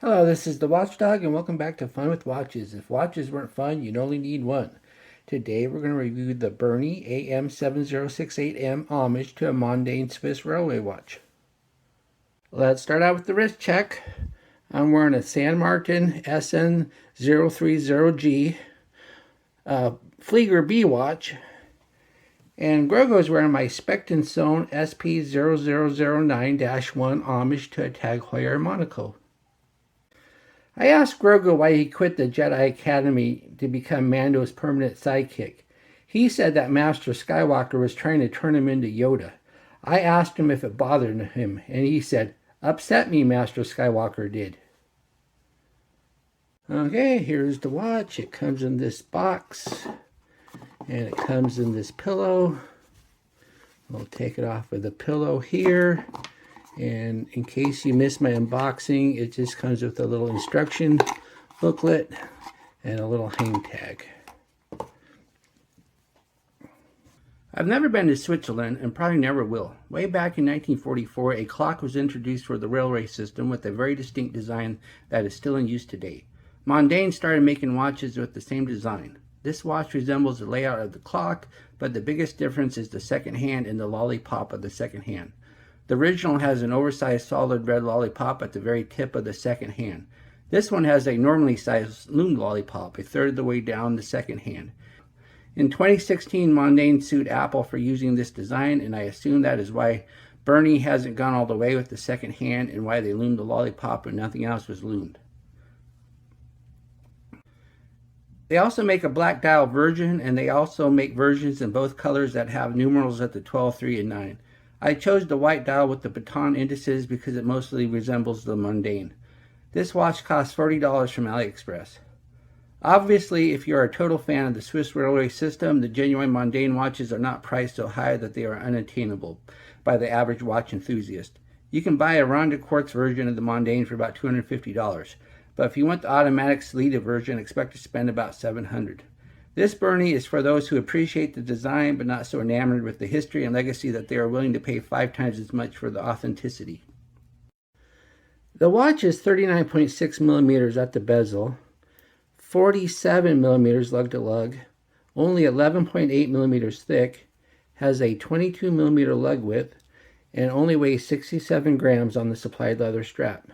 Hello, this is the Watchdog, and welcome back to Fun with Watches. If watches weren't fun, you'd only need one. Today we're going to review the Berny AM7068M homage to a mundane Swiss railway watch. Let's start out with the wrist check. I'm wearing a San Martin SN030G Flieger B watch, and Grogo's wearing my Spectin Zone SP0009-1 homage to a Tag Heuer Monaco. I asked Grogu why he quit the Jedi Academy to become Mando's permanent sidekick. He said that Master Skywalker was trying to turn him into Yoda. I asked him if it bothered him, and he said, "Upset me, Master Skywalker did." Okay, here's the watch. It comes in this box, and it comes in this pillow. We'll take it off with the pillow here. And in case you missed my unboxing, it just comes with a little instruction booklet and a little hang tag. I've never been to Switzerland and probably never will. Way back in 1944, a clock was introduced for the railway system with a very distinct design that is still in use today. Mondane started making watches with the same design. This watch resembles the layout of the clock, but the biggest difference is the second hand and the lollipop of the second hand. The original has an oversized solid red lollipop at the very tip of the second hand. This one has a normally sized loomed lollipop a third of the way down the second hand. In 2016, Mondane sued Apple for using this design, and I assume that is why Berny hasn't gone all the way with the second hand and why they loomed the lollipop and nothing else was loomed. They also make a black dial version, and they also make versions in both colors that have numerals at the 12, 3, and 9. I chose the white dial with the baton indices because it mostly resembles the Mondane. This watch costs $40 from AliExpress. Obviously, if you are a total fan of the Swiss railway system, the genuine Mondane watches are not priced so high that they are unattainable by the average watch enthusiast. You can buy a Ronde Quartz version of the Mondane for about $250, but if you want the automatic Salida version, expect to spend about $700. This Berny is for those who appreciate the design but not so enamored with the history and legacy that they are willing to pay 5 times as much for the authenticity. The watch is 39.6 millimeters at the bezel, 47 millimeters lug to lug, only 11.8 millimeters thick, has a 22 millimeter lug width, and only weighs 67 grams on the supplied leather strap.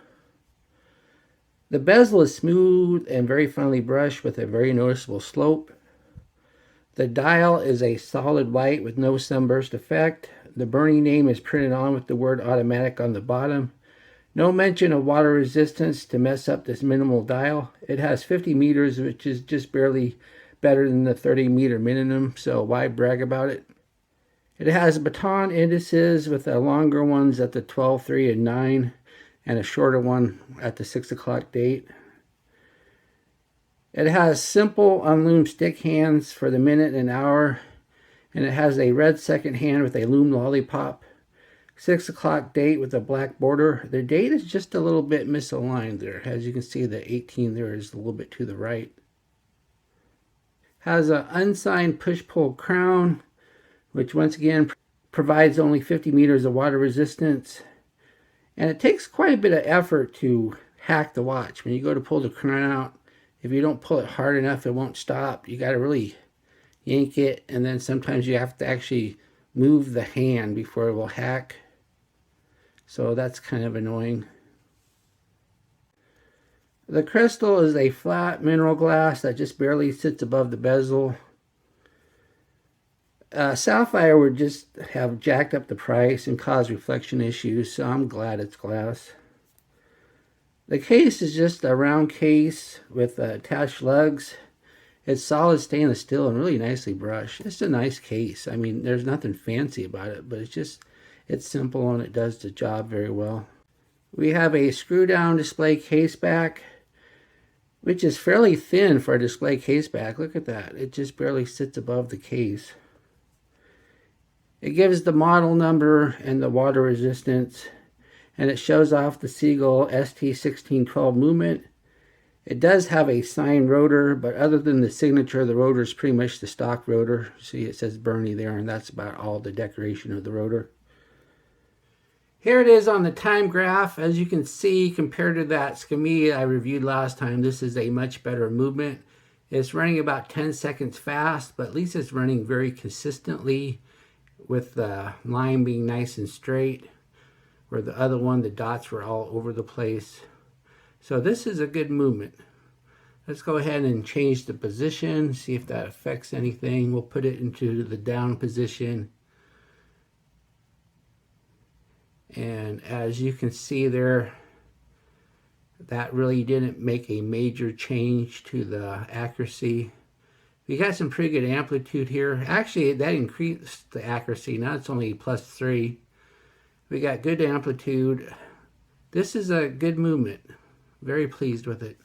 The bezel is smooth and very finely brushed with a very noticeable slope. The dial is a solid white with no sunburst effect. The Berny name is printed on with the word automatic on the bottom. No mention of water resistance to mess up this minimal dial. It has 50 meters, which is just barely better than the 30 meter minimum, so why brag about it? It has baton indices with the longer ones at the 12, 3, and 9, and a shorter one at the 6 o'clock date. It has simple unloomed stick hands for the minute and hour, and it has a red second hand with a loomed lollipop. 6 o'clock date with a black border. The date is just a little bit misaligned there. As you can see, the 18 there is a little bit to the right. Has an unsigned push-pull crown, which once again provides only 50 meters of water resistance. And it takes quite a bit of effort to hack the watch. When you go to pull the crown out, if you don't pull it hard enough, it won't stop. You got to really yank it, and then sometimes you have to actually move the hand before it will hack. So that's kind of annoying. The crystal is a flat mineral glass that just barely sits above the bezel. Sapphire would just have jacked up the price and caused reflection issues, so I'm glad it's glass. The case is just a round case with attached lugs. It's solid stainless steel and really nicely brushed. It's a nice case. I mean, there's nothing fancy about it, but it's simple and it does the job very well. We have a screw down display case back, which is fairly thin for a display case back. Look at that. It just barely sits above the case. It gives the model number and the water resistance, and it shows off the Seagull ST1612 movement. It does have a signed rotor, but other than the signature, the rotor is pretty much the stock rotor. See, it says Berny there, and that's about all the decoration of the rotor. Here it is on the time graph. As you can see, compared to that Skami I reviewed last time, this is a much better movement. It's running about 10 seconds fast, but at least it's running very consistently with the line being nice and straight, where the other one, the dots were all over the place. So this is a good movement. Let's go ahead and change the position, see if that affects anything. We'll put it into the down position. And as you can see there, that really didn't make a major change to the accuracy. We got some pretty good amplitude here. Actually, that increased the accuracy. Now it's only +3. We got good amplitude. This is a good movement. Very pleased with it.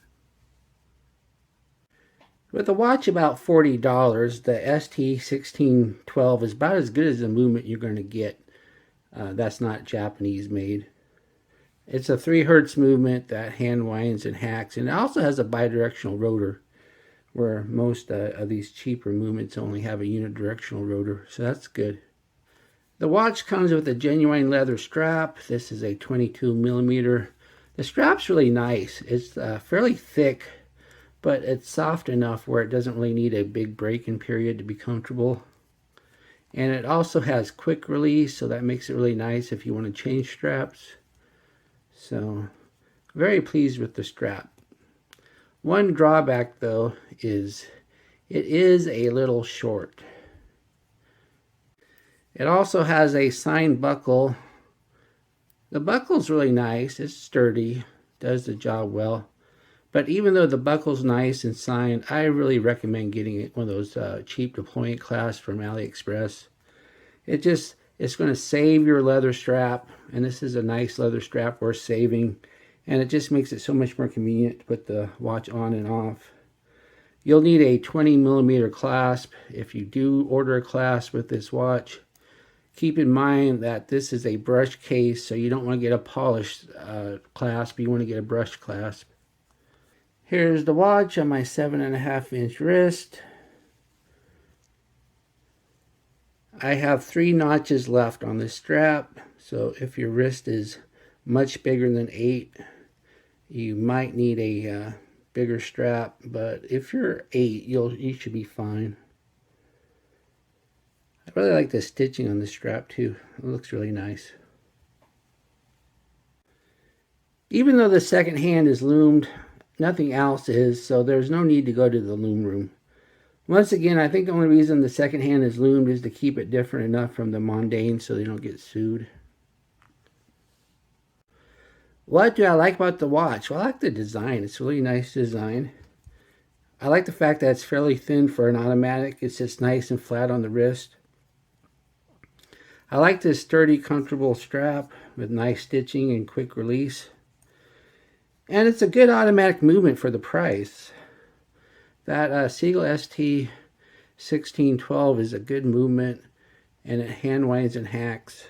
With a watch about $40, the ST1612 is about as good as the movement you're going to get. That's not Japanese made. It's a 3 Hz movement that hand winds and hacks, and it also has a bidirectional rotor, where most of these cheaper movements only have a unidirectional rotor, so that's good. The watch comes with a genuine leather strap. This is a 22mm. The strap's really nice. It's fairly thick, but it's soft enough where it doesn't really need a big break-in period to be comfortable. And it also has quick release, so that makes it really nice if you want to change straps. So, very pleased with the strap. One drawback, though, is it is a little short. It also has a signed buckle. The buckle's really nice. It's sturdy, does the job well. But even though the buckle's nice and signed, I really recommend getting one of those cheap deployment clasps from AliExpress. It's going to save your leather strap, and this is a nice leather strap worth saving, and it just makes it so much more convenient to put the watch on and off. You'll need a 20mm clasp if you do order a clasp with this watch. Keep in mind that this is a brush case, so you don't want to get a polished clasp, you want to get a brush clasp. Here's the watch on my 7.5-inch wrist. I have 3 notches left on this strap, so if your wrist is much bigger than 8, you might need a bigger strap, but if you're 8, you should be fine. I really like the stitching on the strap too. It looks really nice. Even though the second hand is loomed, nothing else is, so there's no need to go to the loom room. Once again, I think the only reason the second hand is loomed is to keep it different enough from the mundane so they don't get sued. What do I like about the watch? Well, I like the design. It's a really nice design. I like the fact that it's fairly thin for an automatic. It's just nice and flat on the wrist. I like this sturdy, comfortable strap with nice stitching and quick release. And it's a good automatic movement for the price. That Seagull ST1612 is a good movement, and it hand winds and hacks.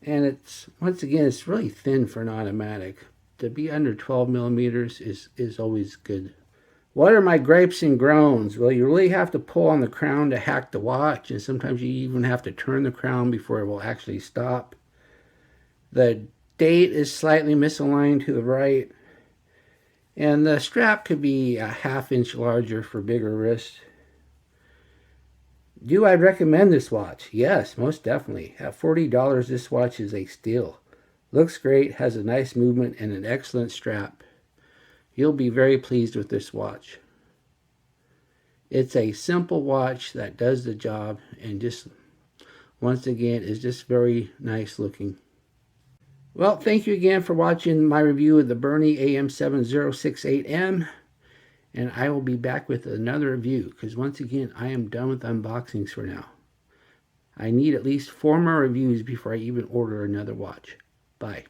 And it's, once again, it's really thin for an automatic. To be under 12mm is always good. What are my gripes and groans? Well, you really have to pull on the crown to hack the watch, and sometimes you even have to turn the crown before it will actually stop. The date is slightly misaligned to the right. And the strap could be a 1/2 inch larger for bigger wrists. Do I recommend this watch? Yes, most definitely. At $40, this watch is a steal. Looks great, has a nice movement, and an excellent strap. You'll be very pleased with this watch. It's a simple watch that does the job, and just, once again, is just very nice looking. Well, thank you again for watching my review of the Berny AM7068M. And I will be back with another review, because once again, I am done with unboxings for now. I need at least 4 more reviews before I even order another watch. Bye.